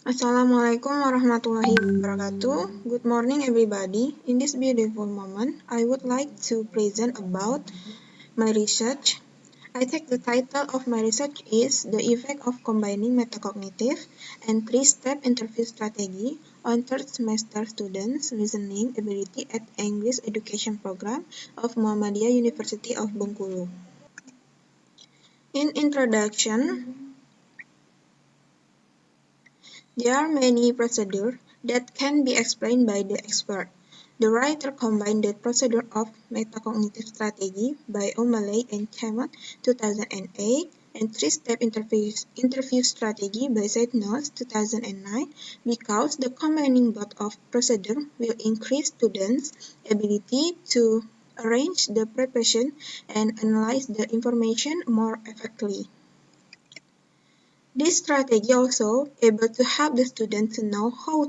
Assalamualaikum warahmatullahi wabarakatuh. Good morning everybody. In this beautiful moment, I would like to present about my research. I think the title of my research is The Effect of Combining Metacognitive and Three-Step Interview Strategy on Third Semester Students' Listening Ability at English Education Program of Muhammadiyah University of Bengkulu. In introduction, there are many procedures that can be explained by the expert. The writer combined the procedure of metacognitive strategy by O'Malley and Chapman 2008 and three-step interview strategy by Knowles 2009 because the combining both of procedures will increase students' ability to arrange the preparation and analyze the information more effectively. This strategy also able to help the student to know how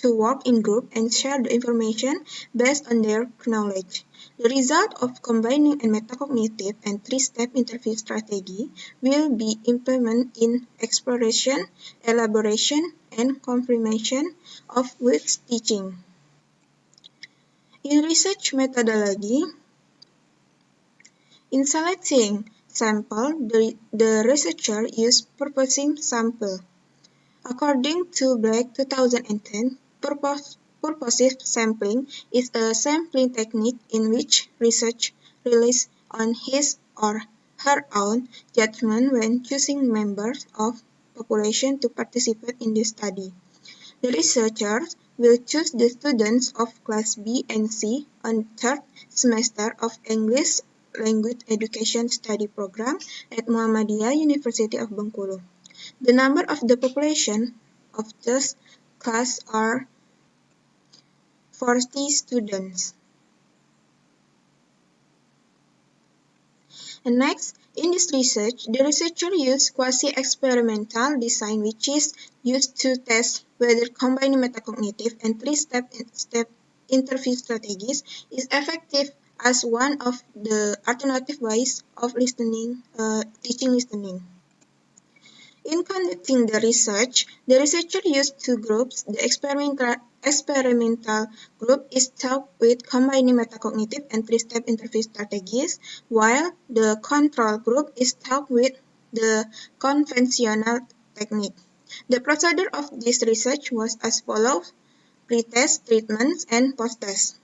to work in group and share the information based on their knowledge. The result of combining a metacognitive and three-step interview strategy will be implemented in exploration, elaboration, and confirmation of with teaching. In research methodology, in selecting sample, the researcher used purposing sample. According to Black 2010, purposive sampling is a sampling technique in which researcher relies on his or her own judgment when choosing members of population to participate in the study. The researchers will choose the students of class B and C on third semester of English Language Education Study Program at Muhammadiyah University of Bengkulu. The number of the population of this class are 40 students. And next, in this research, the researcher used quasi-experimental design which is used to test whether combining metacognitive and three-step interview strategies is effective as one of the alternative ways of teaching listening. In conducting the researcher used two groups. The experimental group is tasked with combining metacognitive and three-step interview strategies, while the control group is tasked with the conventional technique. The procedure of this research was as follows: pre-test, treatments, and post-test.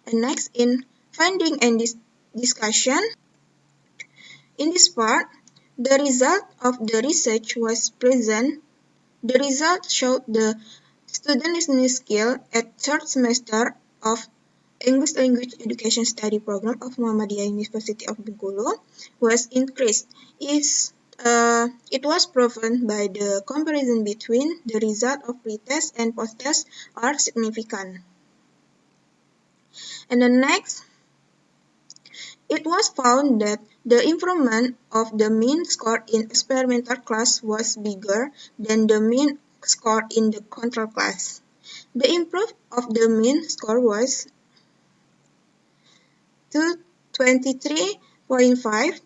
And next, in finding and discussion, in this part, the result of the research was present. The result showed the student listening skill at third semester of English Language Education Study Program of Muhammadiyah University of Bengkulu was increased. It was proven by the comparison between the result of pre-test and post-test are significant. And the next, it was found that the improvement of the mean score in experimental class was bigger than the mean score in the control class. The improvement of the mean score was 223.5.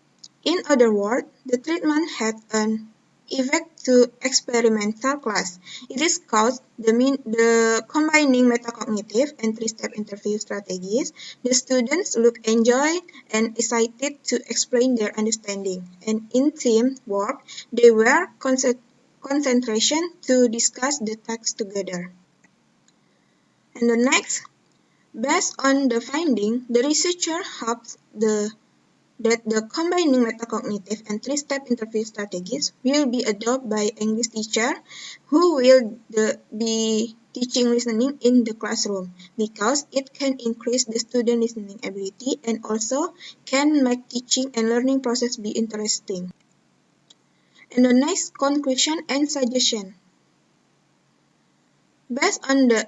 In other words, the treatment had an effect to experimental class. It is called the combining metacognitive and three-step interview strategies. The students look enjoyed and excited to explain their understanding. And in team work, they were concentration to discuss the text together. And the next, based on the finding, the researcher hopes that the combining metacognitive and three-step interview strategies will be adopted by English teacher who will be teaching listening in the classroom because it can increase the student listening ability and also can make teaching and learning process be interesting. And the next, conclusion and suggestion. Based on the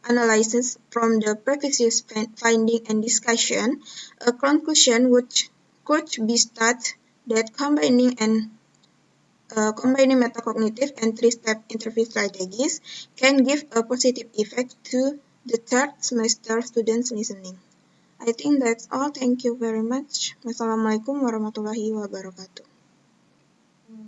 analysis from the previous finding and discussion, a conclusion could be stated that combining metacognitive and three-step interview strategies can give a positive effect to the third semester students' listening. I think that's all. Thank you very much. Wassalamualaikum warahmatullahi wabarakatuh.